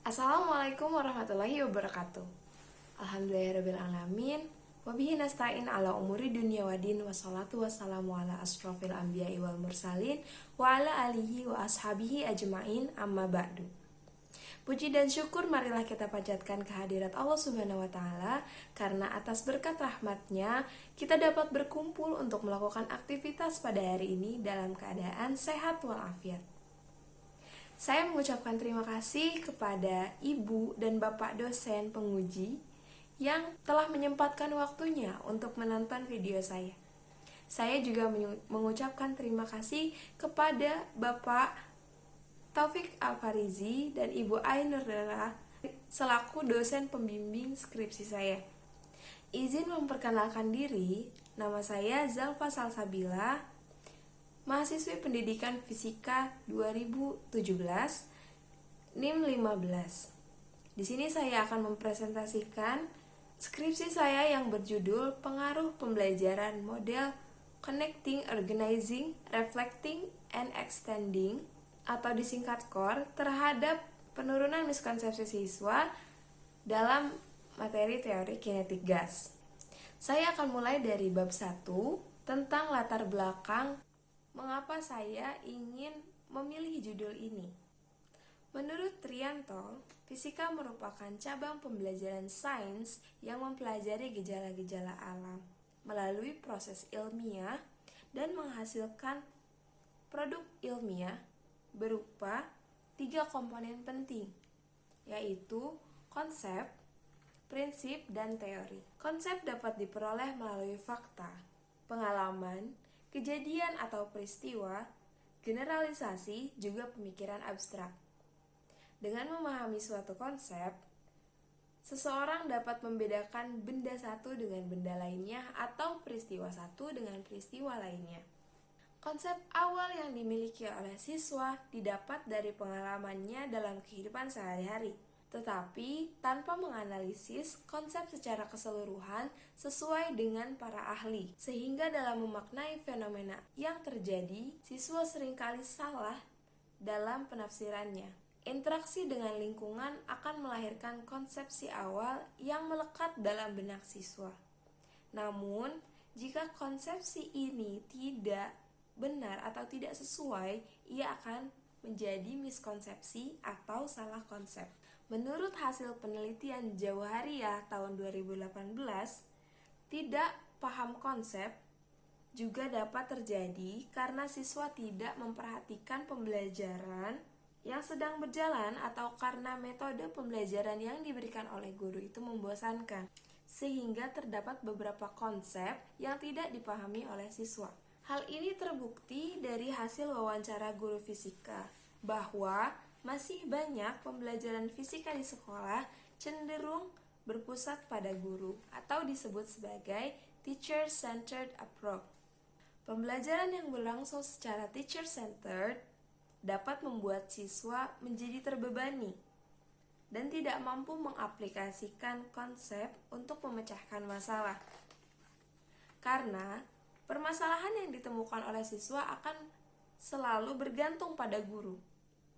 Assalamualaikum warahmatullahi wabarakatuh. Alhamdulillahirrabbilalamin. Wabihi nasta'in ala umuri dunia wadin. Wassalatu wassalamu ala asrofil anbiya'i wal mursalin wa ala alihi wa ashabihi ajma'in, amma ba'du. Puji dan syukur marilah kita panjatkan kehadirat Allah Subhanahu wa Ta'ala, karena atas berkat rahmatnya kita dapat berkumpul untuk melakukan aktivitas pada hari ini dalam keadaan sehat walafiat. Saya mengucapkan terima kasih kepada Ibu dan Bapak dosen penguji yang telah menyempatkan waktunya untuk menonton video saya. Saya juga mengucapkan terima kasih kepada Bapak Taufik Alfarizi dan Ibu Ainur Dara selaku dosen pembimbing skripsi saya. Izin memperkenalkan diri, nama saya Zalfa Salsabila, mahasiswi pendidikan fisika 2017, NIM 15. Di sini saya akan mempresentasikan skripsi saya yang berjudul Pengaruh Pembelajaran Model Connecting, Organizing, Reflecting, and Extending atau disingkat CORE terhadap penurunan miskonsepsi siswa dalam materi teori kinetik gas. Saya akan mulai dari bab 1 tentang latar belakang mengapa saya ingin memilih judul ini. Menurut Trianto, fisika merupakan cabang pembelajaran sains yang mempelajari gejala-gejala alam melalui proses ilmiah dan menghasilkan produk ilmiah berupa 3 komponen penting, yaitu konsep, prinsip, dan teori. Konsep dapat diperoleh melalui fakta, pengalaman, kejadian atau peristiwa, generalisasi, juga pemikiran abstrak. Dengan memahami suatu konsep, seseorang dapat membedakan benda satu dengan benda lainnya atau peristiwa satu dengan peristiwa lainnya. Konsep awal yang dimiliki oleh siswa didapat dari pengalamannya dalam kehidupan sehari-hari, tetapi tanpa menganalisis konsep secara keseluruhan sesuai dengan para ahli, sehingga dalam memaknai fenomena yang terjadi, siswa seringkali salah dalam penafsirannya. Interaksi dengan lingkungan akan melahirkan konsepsi awal yang melekat dalam benak siswa. Namun, jika konsepsi ini tidak benar atau tidak sesuai, ia akan menjadi miskonsepsi atau salah konsep. Menurut hasil penelitian Jawhariyah tahun 2018, tidak paham konsep juga dapat terjadi karena siswa tidak memperhatikan pembelajaran yang sedang berjalan atau karena metode pembelajaran yang diberikan oleh guru itu membosankan, sehingga terdapat beberapa konsep yang tidak dipahami oleh siswa. Hal ini terbukti dari hasil wawancara guru fisika, bahwa masih banyak pembelajaran fisika di sekolah cenderung berpusat pada guru atau disebut sebagai teacher-centered approach. Pembelajaran yang berlangsung secara teacher-centered dapat membuat siswa menjadi terbebani dan tidak mampu mengaplikasikan konsep untuk memecahkan masalah. Karena permasalahan yang ditemukan oleh siswa akan selalu bergantung pada guru.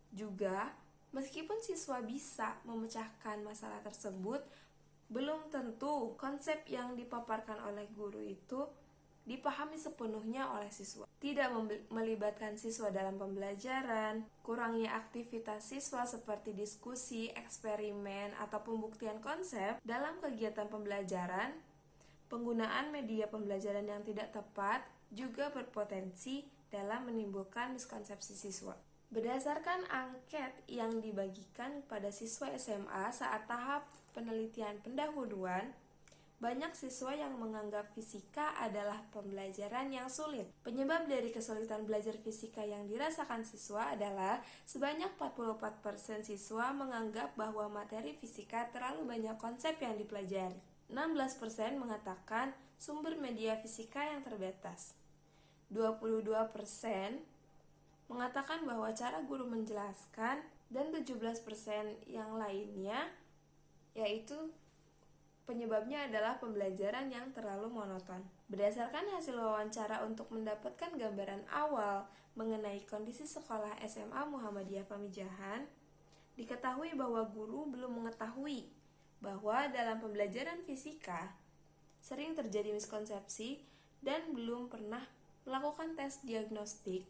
Juga, meskipun siswa bisa memecahkan masalah tersebut, belum tentu konsep yang dipaparkan oleh guru itu dipahami sepenuhnya oleh siswa. Tidak melibatkan siswa dalam pembelajaran, kurangnya aktivitas siswa seperti diskusi, eksperimen, atau pembuktian konsep dalam kegiatan pembelajaran, penggunaan media pembelajaran yang tidak tepat juga berpotensi dalam menimbulkan miskonsepsi siswa. Berdasarkan angket yang dibagikan pada siswa SMA saat tahap penelitian pendahuluan, banyak siswa yang menganggap fisika adalah pembelajaran yang sulit. Penyebab dari kesulitan belajar fisika yang dirasakan siswa adalah sebanyak 44% siswa menganggap bahwa materi fisika terlalu banyak konsep yang dipelajari. 16% mengatakan sumber media fisika yang terbatas. 22% mengatakan bahwa cara guru menjelaskan, dan 17% yang lainnya yaitu penyebabnya adalah pembelajaran yang terlalu monoton. Berdasarkan hasil wawancara untuk mendapatkan gambaran awal mengenai kondisi sekolah SMA Muhammadiyah Pamijahan, Diketahui bahwa guru belum mengetahui bahwa dalam pembelajaran fisika sering terjadi miskonsepsi dan belum pernah melakukan tes diagnostik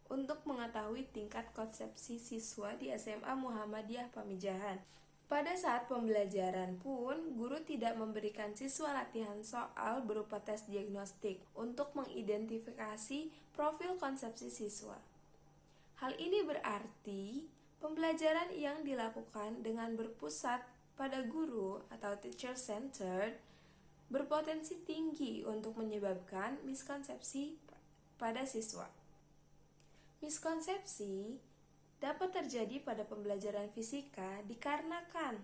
untuk mengetahui tingkat konsepsi siswa di SMA Muhammadiyah Pamijahan. Pada saat pembelajaran pun, guru tidak memberikan siswa latihan soal berupa tes diagnostik untuk mengidentifikasi profil konsepsi siswa. Hal ini berarti pembelajaran yang dilakukan dengan berpusat pada guru atau teacher-centered berpotensi tinggi untuk menyebabkan miskonsepsi pada siswa. Miskonsepsi dapat terjadi pada pembelajaran fisika dikarenakan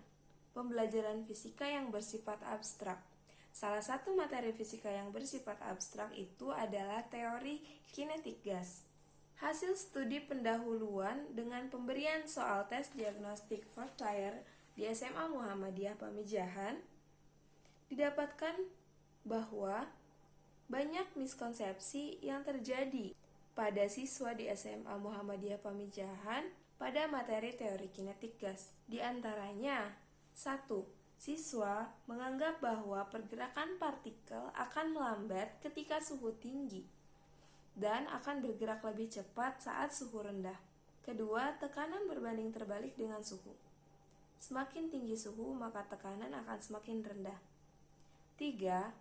pembelajaran fisika yang bersifat abstrak. Salah satu materi fisika yang bersifat abstrak itu adalah teori kinetik gas. Hasil studi pendahuluan dengan pemberian soal tes diagnostik Fortier di SMA Muhammadiyah Pamijahan didapatkan bahwa banyak miskonsepsi yang terjadi pada siswa di SMA Muhammadiyah Pamijahan pada materi teori kinetik gas. Di antaranya, 1. Siswa menganggap bahwa pergerakan partikel akan melambat ketika suhu tinggi dan akan bergerak lebih cepat saat suhu rendah. Kedua, tekanan berbanding terbalik dengan suhu. Semakin tinggi suhu, maka tekanan akan semakin rendah. 3.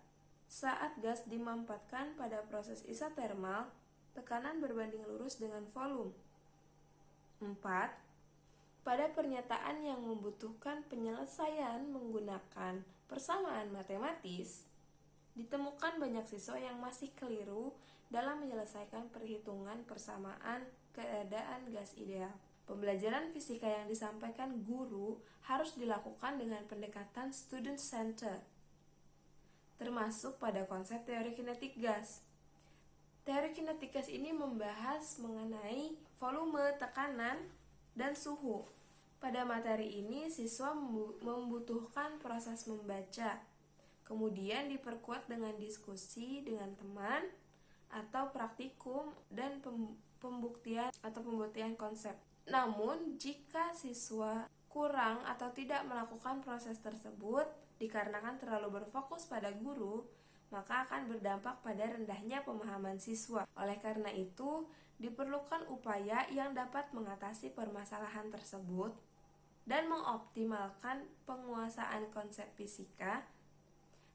Saat gas dimampatkan pada proses isotermal, tekanan berbanding lurus dengan volume. 4. Pada pernyataan yang membutuhkan penyelesaian menggunakan persamaan matematis, ditemukan banyak siswa yang masih keliru dalam menyelesaikan perhitungan persamaan keadaan gas ideal. Pembelajaran fisika yang disampaikan guru harus dilakukan dengan pendekatan student center, termasuk pada konsep teori kinetik gas. Teori kinetik gas ini membahas mengenai volume, tekanan, dan suhu. Pada materi ini, siswa membutuhkan proses membaca, kemudian diperkuat dengan diskusi dengan teman atau praktikum dan pembuktian konsep. Namun, jika siswa kurang atau tidak melakukan proses tersebut dikarenakan terlalu berfokus pada guru, maka akan berdampak pada rendahnya pemahaman siswa. Oleh karena itu, diperlukan upaya yang dapat mengatasi permasalahan tersebut dan mengoptimalkan penguasaan konsep fisika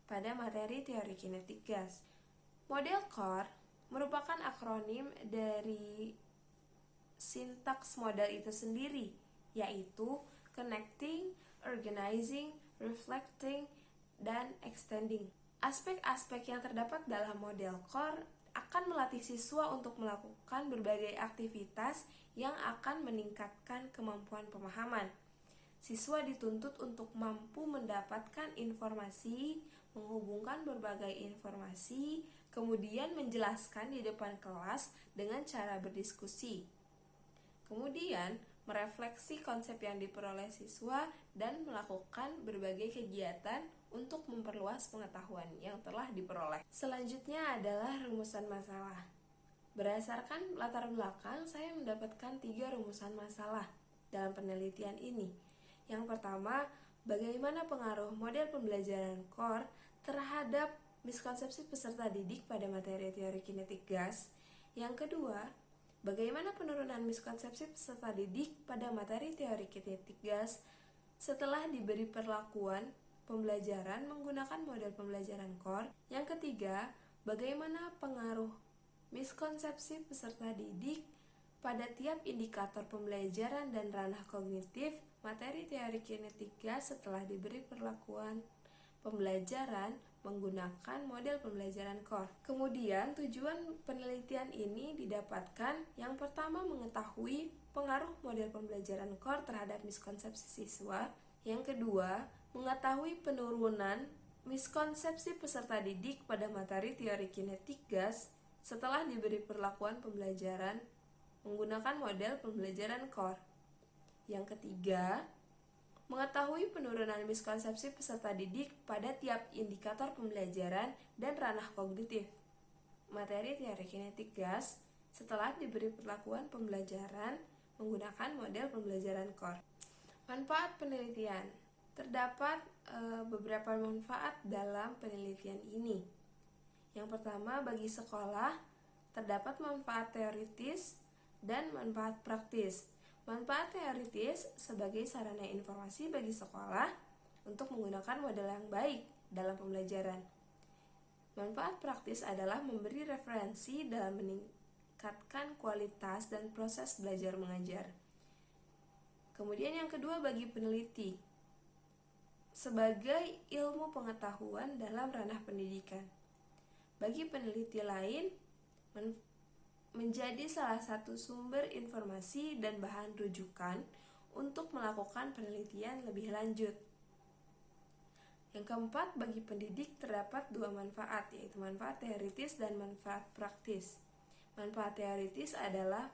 pada materi teori kinetik gas. Model CORE merupakan akronim dari sintaks model itu sendiri, yaitu connecting, organizing, reflecting, dan extending. Aspek-aspek yang terdapat dalam model CORE akan melatih siswa untuk melakukan berbagai aktivitas yang akan meningkatkan kemampuan pemahaman. Siswa dituntut untuk mampu mendapatkan informasi, menghubungkan berbagai informasi, kemudian menjelaskan di depan kelas dengan cara berdiskusi. Kemudian, merefleksi konsep yang diperoleh siswa dan melakukan berbagai kegiatan untuk memperluas pengetahuan yang telah diperoleh. Selanjutnya adalah rumusan masalah. Berdasarkan latar belakang, saya mendapatkan 3 rumusan masalah dalam penelitian ini. Yang pertama, bagaimana pengaruh model pembelajaran CORE terhadap miskonsepsi peserta didik pada materi teori kinetik gas. Yang kedua, bagaimana penurunan miskonsepsi peserta didik pada materi teori kinetik gas setelah diberi perlakuan pembelajaran menggunakan model pembelajaran CORE. Yang ketiga, bagaimana pengaruh miskonsepsi peserta didik pada tiap indikator pembelajaran dan ranah kognitif materi teori kinetik gas setelah diberi perlakuan pembelajaran menggunakan model pembelajaran CORE. Kemudian, tujuan penelitian ini didapatkan yang pertama mengetahui pengaruh model pembelajaran CORE terhadap miskonsepsi siswa. Yang kedua, mengetahui penurunan miskonsepsi peserta didik pada materi teori kinetik gas setelah diberi perlakuan pembelajaran menggunakan model pembelajaran CORE. Yang ketiga, mengetahui penurunan miskonsepsi peserta didik pada tiap indikator pembelajaran dan ranah kognitif materi teori kinetik gas setelah diberi perlakuan pembelajaran menggunakan model pembelajaran CORE. Manfaat penelitian. Terdapat beberapa manfaat dalam penelitian ini. Yang pertama, bagi sekolah, terdapat manfaat teoritis dan manfaat praktis. Manfaat teoritis sebagai sarana informasi bagi sekolah untuk menggunakan model yang baik dalam pembelajaran. Manfaat praktis adalah memberi referensi dalam meningkatkan kualitas dan proses belajar mengajar. Kemudian yang kedua, bagi peneliti, sebagai ilmu pengetahuan dalam ranah pendidikan. Bagi peneliti lain, menjadi salah satu sumber informasi dan bahan rujukan untuk melakukan penelitian lebih lanjut. Yang keempat, bagi pendidik terdapat dua manfaat, yaitu manfaat teoritis dan manfaat praktis. Manfaat teoritis adalah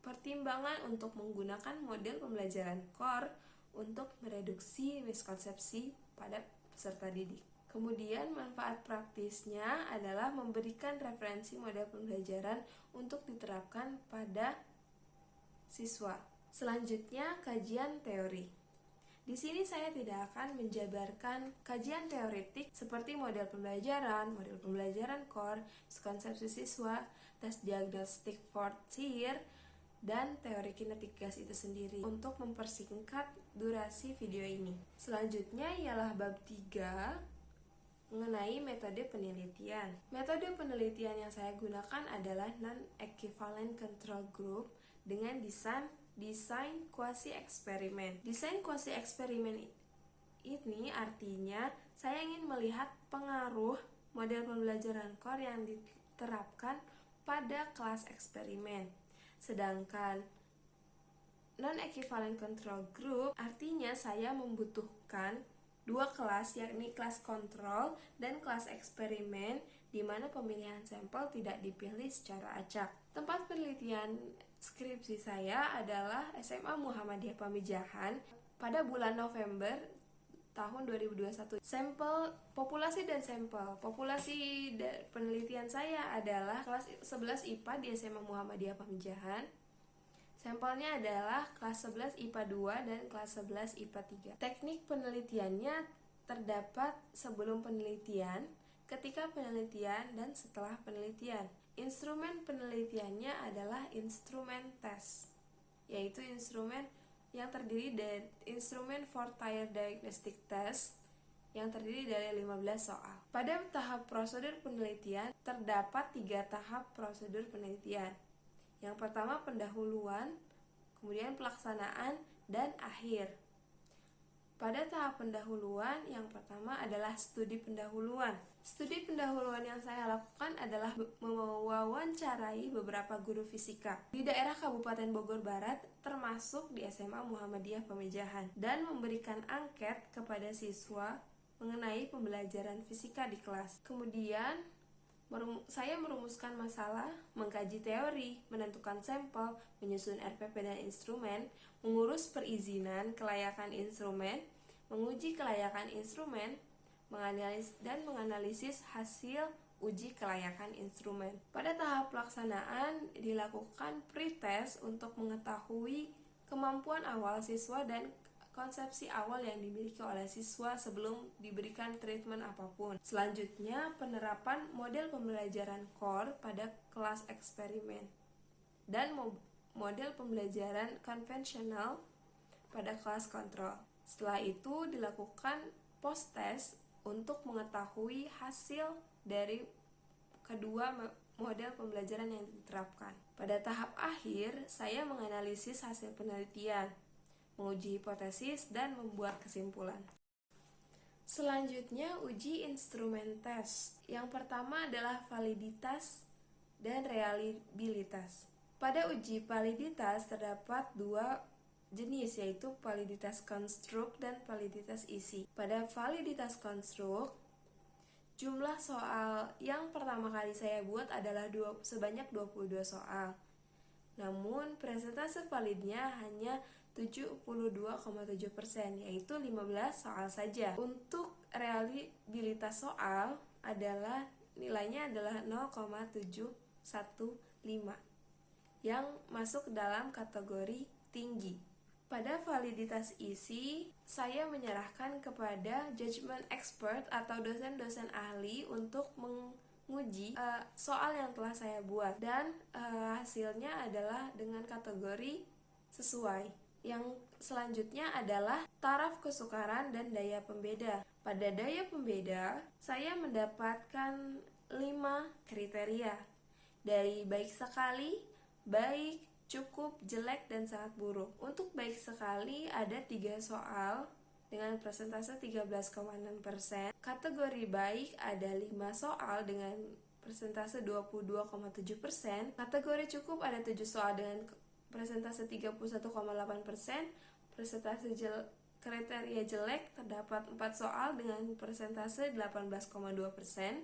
pertimbangan untuk menggunakan model pembelajaran core untuk mereduksi miskonsepsi pada peserta didik. Kemudian manfaat praktisnya adalah memberikan referensi model pembelajaran untuk diterapkan pada siswa. Selanjutnya, kajian teori. Di sini saya tidak akan menjabarkan kajian teoretik seperti model pembelajaran core, konsepsi siswa, tes diagnostik Fortier, dan teori kinetik gas itu sendiri untuk mempersingkat durasi video ini. Selanjutnya ialah bab 3 mengenai metode penelitian. Metode penelitian yang saya gunakan adalah non-equivalent control group dengan desain kuasi eksperimen. Desain kuasi eksperimen ini artinya saya ingin melihat pengaruh model pembelajaran core yang diterapkan pada kelas eksperimen. Sedangkan non-equivalent control group artinya saya membutuhkan dua kelas, yakni kelas kontrol dan kelas eksperimen, di mana pemilihan sampel tidak dipilih secara acak. Tempat penelitian skripsi saya adalah SMA Muhammadiyah Pamijahan pada bulan November tahun 2021. Populasi penelitian saya adalah kelas 11 IPA di SMA Muhammadiyah Pamijahan. Sampelnya adalah kelas 11 IPA 2 dan kelas 11 IPA 3. Teknik penelitiannya terdapat sebelum penelitian, ketika penelitian, dan setelah penelitian. Instrumen penelitiannya adalah instrumen tes, yaitu instrumen yang terdiri dari instrumen Fortier Diagnostic Test yang terdiri dari 15 soal. Pada tahap prosedur penelitian, terdapat 3 tahap prosedur penelitian. Yang pertama pendahuluan, kemudian pelaksanaan, dan akhir. Pada tahap pendahuluan, yang pertama adalah studi pendahuluan. Studi pendahuluan yang saya lakukan adalah mewawancarai beberapa guru fisika di daerah Kabupaten Bogor Barat, termasuk di SMA Muhammadiyah Pamijahan, dan memberikan angket kepada siswa mengenai pembelajaran fisika di kelas. Kemudian saya merumuskan masalah, mengkaji teori, menentukan sampel, menyusun RPP dan instrumen, mengurus perizinan kelayakan instrumen, menguji kelayakan instrumen, menganalisis hasil uji kelayakan instrumen. Pada tahap pelaksanaan dilakukan pretest untuk mengetahui kemampuan awal siswa dan konsepsi awal yang dimiliki oleh siswa sebelum diberikan treatment apapun. Selanjutnya, penerapan model pembelajaran core pada kelas eksperimen dan model pembelajaran konvensional pada kelas kontrol. Setelah itu dilakukan post-test untuk mengetahui hasil dari kedua model pembelajaran yang diterapkan. Pada tahap akhir, saya menganalisis hasil penelitian, menguji hipotesis, dan membuat kesimpulan. Selanjutnya, uji instrumen tes. Yang pertama adalah validitas dan reliabilitas. Pada uji validitas terdapat 2 jenis, yaitu validitas konstruk dan validitas isi. Pada validitas konstruk, jumlah soal yang pertama kali saya buat adalah sebanyak 22 soal. Namun, persentase validnya hanya 72,7%, yaitu 15 soal saja. Untuk reliabilitas soal nilainya adalah 0,715 yang masuk dalam kategori tinggi. Pada validitas isi, saya menyerahkan kepada judgment expert atau dosen-dosen ahli untuk menguji soal yang telah saya buat, dan hasilnya adalah dengan kategori sesuai. Yang selanjutnya adalah taraf kesukaran dan daya pembeda. Pada daya pembeda, saya mendapatkan 5 kriteria dari baik sekali, baik, cukup, jelek, dan sangat buruk. Untuk baik sekali ada 3 soal dengan persentase 13,6%. Kategori baik ada 5 soal dengan persentase 22,7%. Kategori cukup ada 7 soal dengan persentase 31,8%. Persentase kriteria jelek terdapat 4 soal dengan persentase 18,2%.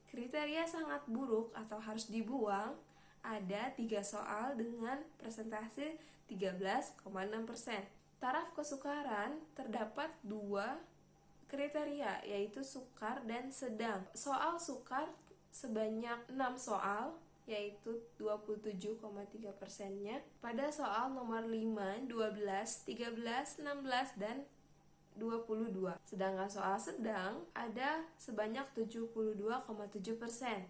Kriteria sangat buruk atau harus dibuang ada 3 soal dengan persentase 13,6%. Taraf kesukaran terdapat 2 kriteria, yaitu sukar dan sedang. Soal sukar sebanyak 6 soal, yaitu 27,3%-nya. Pada soal nomor 5, 12, 13, 16, dan 22. Sedangkan soal sedang ada sebanyak 72,7%,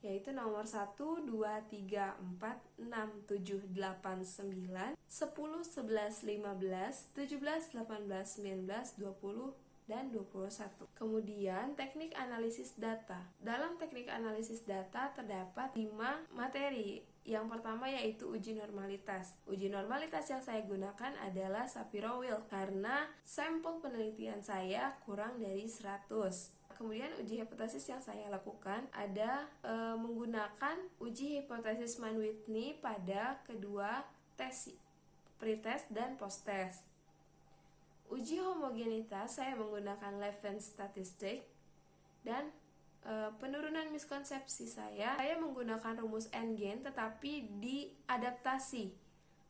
yaitu nomor 1, 2, 3, 4, 6, 7, 8, 9, 10, 11, 15, 17, 18, 19, 20, dan 21. Kemudian teknik analisis data. Dalam teknik analisis data terdapat 5 materi. Yang pertama yaitu uji normalitas. Uji normalitas yang saya gunakan adalah Shapiro-Wilk karena sampel penelitian saya kurang dari 100. Kemudian uji hipotesis yang saya lakukan ada menggunakan uji hipotesis Mann-Whitney pada kedua tes, pretest dan posttest. Uji homogenitas saya menggunakan Levene statistik, dan penurunan miskonsepsi saya menggunakan rumus N-gain tetapi diadaptasi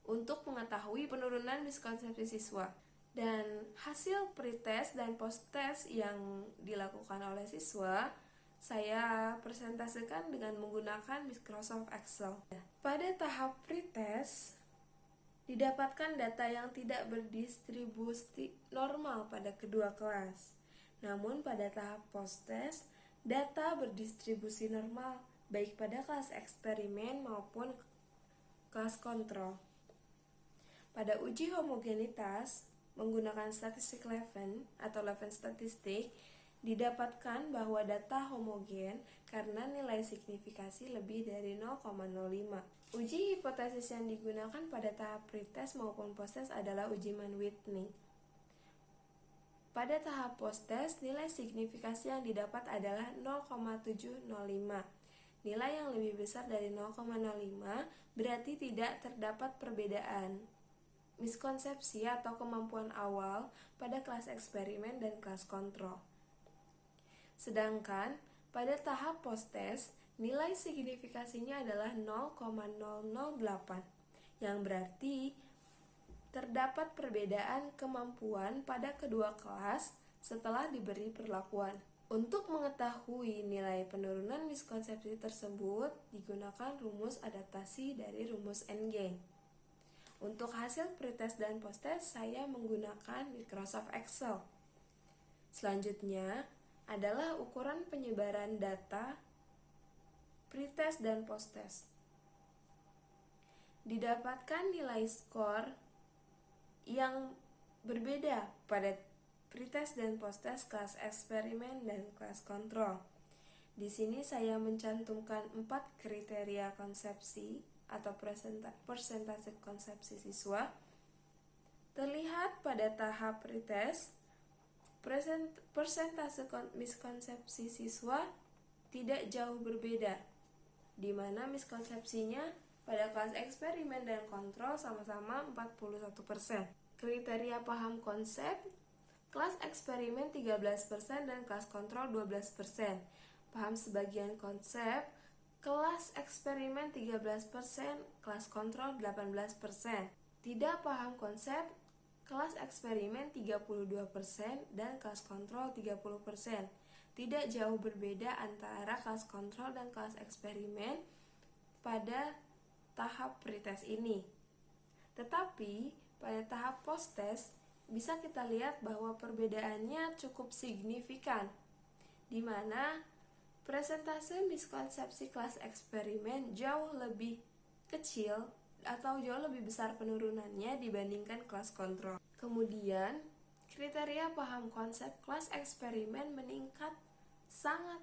untuk mengetahui penurunan miskonsepsi siswa. Dan hasil pretest dan posttest yang dilakukan oleh siswa saya presentasikan dengan menggunakan Microsoft Excel. Pada tahap pretest didapatkan data yang tidak berdistribusi normal pada kedua kelas. Namun pada tahap posttest, data berdistribusi normal baik pada kelas eksperimen maupun kelas kontrol. Pada uji homogenitas menggunakan statistik Levene atau Levene statistik, didapatkan bahwa data homogen karena nilai signifikasi lebih dari 0,05. Uji hipotesis yang digunakan pada tahap pretest maupun posttest adalah uji Mann-Whitney. Pada tahap posttest, nilai signifikasi yang didapat adalah 0,705. Nilai yang lebih besar dari 0,05 berarti tidak terdapat perbedaan miskonsepsi atau kemampuan awal pada kelas eksperimen dan kelas kontrol. Sedangkan pada tahap posttest, nilai signifikasinya adalah 0,008, yang berarti terdapat perbedaan kemampuan pada kedua kelas setelah diberi perlakuan. Untuk mengetahui nilai penurunan miskonsepsi tersebut, digunakan rumus adaptasi dari rumus N-gain. Untuk hasil pretest dan posttest, saya menggunakan Microsoft Excel. Selanjutnya adalah ukuran penyebaran data pretest dan posttest. Didapatkan nilai skor yang berbeda pada pretest dan posttest kelas eksperimen dan kelas kontrol. Di sini saya mencantumkan 4 kriteria konsepsi atau persentase konsepsi siswa. Terlihat pada tahap pretest, persentase miskonsepsi siswa tidak jauh berbeda, di mana miskonsepsinya pada kelas eksperimen dan kontrol sama-sama 41%. Kriteria paham konsep, kelas eksperimen 13% dan kelas kontrol 12%. Paham sebagian konsep, kelas eksperimen 13%, kelas kontrol 18%. Tidak paham konsep, kelas eksperimen 32% dan kelas kontrol 30%. Tidak jauh berbeda antara kelas kontrol dan kelas eksperimen pada tahap pretest ini. Tetapi pada tahap post-test, bisa kita lihat bahwa perbedaannya cukup signifikan, di mana presentase miskonsepsi kelas eksperimen jauh lebih kecil atau jauh lebih besar penurunannya dibandingkan kelas kontrol. Kemudian, kriteria paham konsep kelas eksperimen meningkat sangat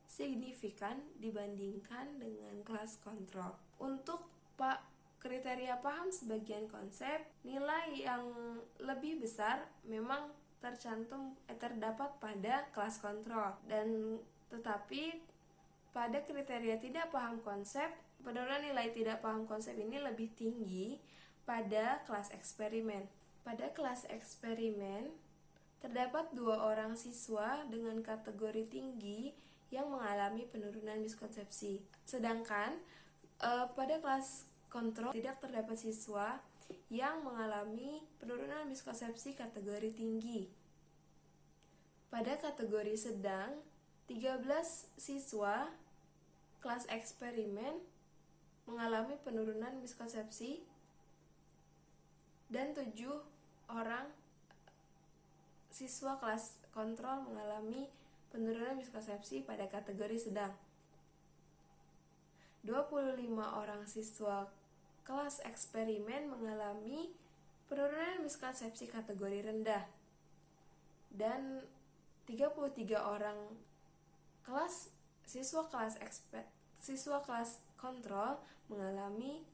signifikan dibandingkan dengan kelas kontrol. Untuk kriteria paham sebagian konsep, nilai yang lebih besar memang terdapat pada kelas kontrol, dan tetapi pada kriteria tidak paham konsep, penurunan nilai tidak paham konsep ini lebih tinggi pada kelas eksperimen. Pada kelas eksperimen, terdapat 2 orang siswa dengan kategori tinggi yang mengalami penurunan miskonsepsi. Sedangkan pada kelas kontrol tidak terdapat siswa yang mengalami penurunan miskonsepsi kategori tinggi. Pada kategori sedang, 13 siswa kelas eksperimen mengalami penurunan miskonsepsi dan 7 orang siswa kelas kontrol mengalami penurunan miskonsepsi pada kategori sedang. 25 orang siswa kelas eksperimen mengalami penurunan miskonsepsi kategori rendah, dan 33 orang siswa kelas kontrol mengalami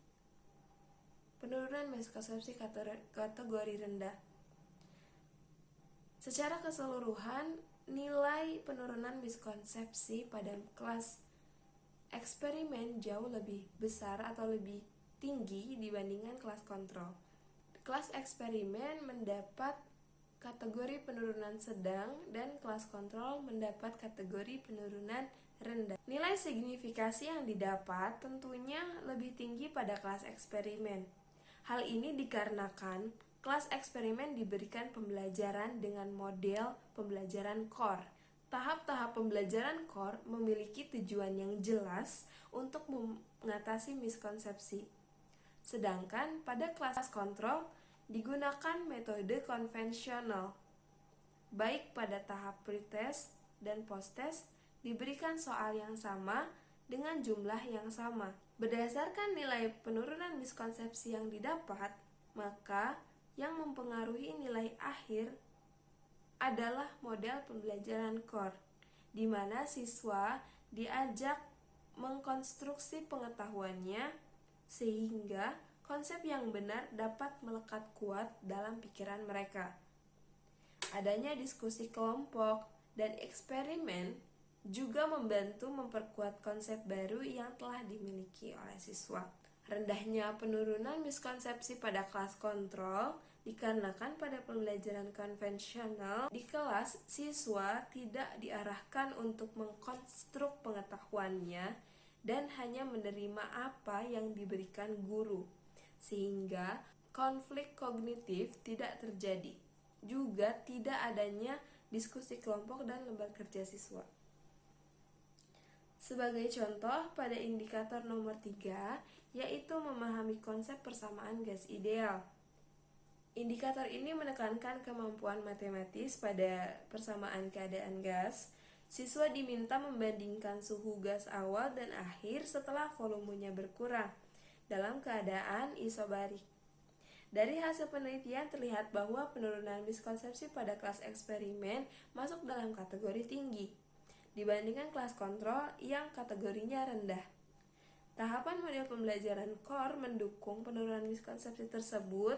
penurunan miskonsepsi kategori rendah. Secara keseluruhan, nilai penurunan miskonsepsi pada kelas eksperimen jauh lebih besar atau lebih tinggi dibandingkan kelas kontrol. Kelas eksperimen mendapat kategori penurunan sedang dan kelas kontrol mendapat kategori penurunan rendah. Nilai signifikasi yang didapat tentunya lebih tinggi pada kelas eksperimen. Hal ini dikarenakan kelas eksperimen diberikan pembelajaran dengan model pembelajaran core. Tahap-tahap pembelajaran core memiliki tujuan yang jelas untuk mengatasi miskonsepsi. Sedangkan pada kelas kontrol digunakan metode konvensional. Baik pada tahap pretest dan posttest diberikan soal yang sama dengan jumlah yang sama. Berdasarkan nilai penurunan miskonsepsi yang didapat, maka yang mempengaruhi nilai akhir adalah model pembelajaran core, di mana siswa diajak mengkonstruksi pengetahuannya sehingga konsep yang benar dapat melekat kuat dalam pikiran mereka. Adanya diskusi kelompok dan eksperimen juga membantu memperkuat konsep baru yang telah dimiliki oleh siswa. Rendahnya penurunan miskonsepsi pada kelas kontrol dikarenakan pada pembelajaran konvensional di kelas siswa tidak diarahkan untuk mengkonstruk pengetahuannya dan hanya menerima apa yang diberikan guru, sehingga konflik kognitif tidak terjadi. Juga tidak adanya diskusi kelompok dan lembar kerja siswa. Sebagai contoh, pada indikator nomor 3, yaitu memahami konsep persamaan gas ideal. Indikator ini menekankan kemampuan matematis pada persamaan keadaan gas. Siswa diminta membandingkan suhu gas awal dan akhir setelah volumenya berkurang dalam keadaan isobarik. Dari hasil penelitian terlihat bahwa penurunan miskonsepsi pada kelas eksperimen masuk dalam kategori tinggi dibandingkan kelas kontrol yang kategorinya rendah. Tahapan model pembelajaran core mendukung penurunan miskonsepsi tersebut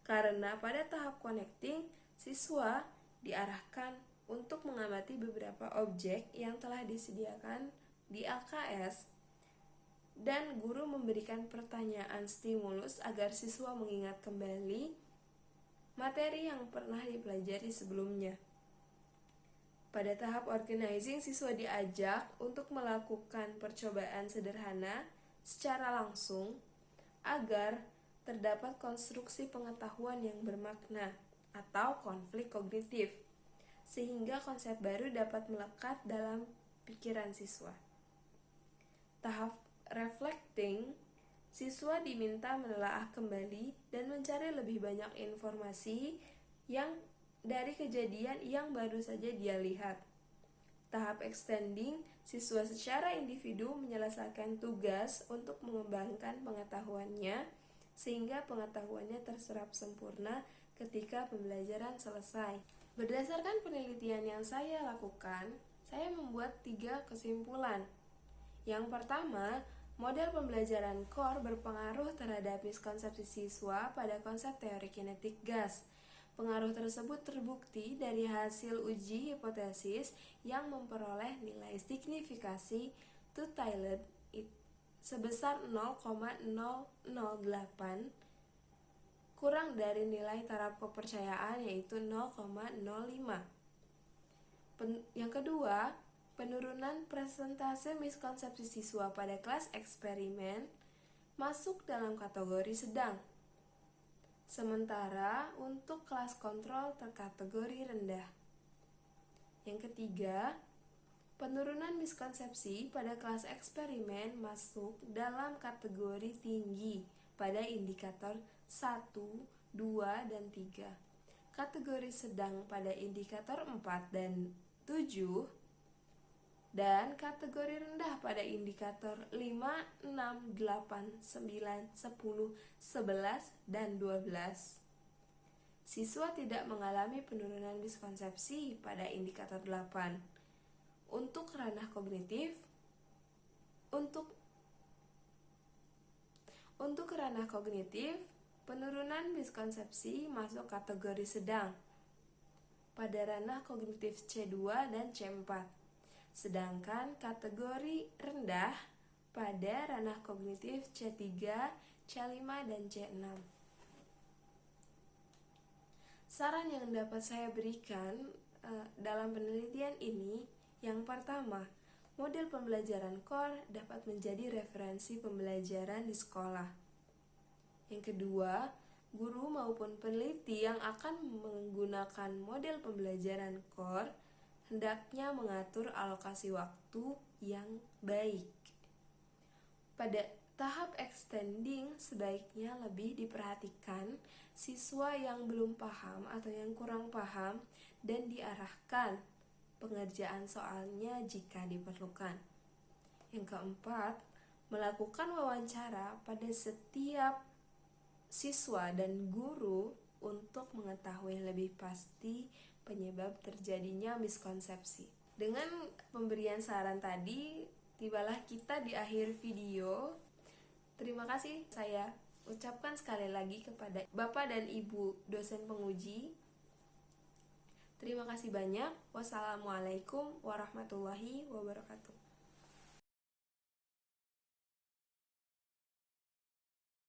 karena pada tahap connecting, siswa diarahkan untuk mengamati beberapa objek yang telah disediakan di LKS dan guru memberikan pertanyaan stimulus agar siswa mengingat kembali materi yang pernah dipelajari sebelumnya. Pada tahap organizing, siswa diajak untuk melakukan percobaan sederhana secara langsung agar terdapat konstruksi pengetahuan yang bermakna atau konflik kognitif, sehingga konsep baru dapat melekat dalam pikiran siswa. Tahap reflecting Siswa diminta menelaah kembali dan mencari lebih banyak informasi yang dari kejadian yang baru saja dia lihat. Tahap extending, siswa secara individu menyelesaikan tugas untuk mengembangkan pengetahuannya sehingga pengetahuannya terserap sempurna ketika pembelajaran selesai. Berdasarkan penelitian yang saya lakukan, saya membuat 3 kesimpulan. Yang pertama, model pembelajaran core berpengaruh terhadap miskonsepsi siswa pada konsep teori kinetik gas. Pengaruh tersebut terbukti dari hasil uji hipotesis yang memperoleh nilai signifikasi two-tailed sebesar 0,008 kurang dari nilai taraf kepercayaan yaitu 0,05. Yang kedua, penurunan persentase miskonsepsi siswa pada kelas eksperimen masuk dalam kategori sedang. Sementara untuk kelas kontrol terkategori rendah. Yang ketiga, penurunan miskonsepsi pada kelas eksperimen masuk dalam kategori tinggi pada indikator 1, 2, dan 3. Kategori sedang pada indikator 4 dan 7, dan kategori rendah pada indikator 5, 6, 8, 9, 10, 11, dan 12. Siswa tidak mengalami penurunan miskonsepsi pada indikator 8. Untuk ranah kognitif, untuk penurunan miskonsepsi masuk kategori sedang pada ranah kognitif C2 dan C4, sedangkan kategori rendah pada ranah kognitif C3, C5, dan C6. Saran yang dapat saya berikan dalam penelitian ini, yang pertama, model pembelajaran core dapat menjadi referensi pembelajaran di sekolah. Yang kedua, guru maupun peneliti yang akan menggunakan model pembelajaran core hendaknya mengatur alokasi waktu yang baik. Pada tahap extending, sebaiknya lebih diperhatikan siswa yang belum paham atau yang kurang paham dan diarahkan pengerjaan soalnya jika diperlukan. Yang keempat, melakukan wawancara pada setiap siswa dan guru untuk mengetahui lebih pasti penyebab terjadinya miskonsepsi. Dengan pemberian saran tadi, tibalah kita di akhir video. Terima kasih saya ucapkan sekali lagi kepada Bapak dan Ibu dosen penguji. Terima kasih banyak. Wassalamualaikum warahmatullahi wabarakatuh.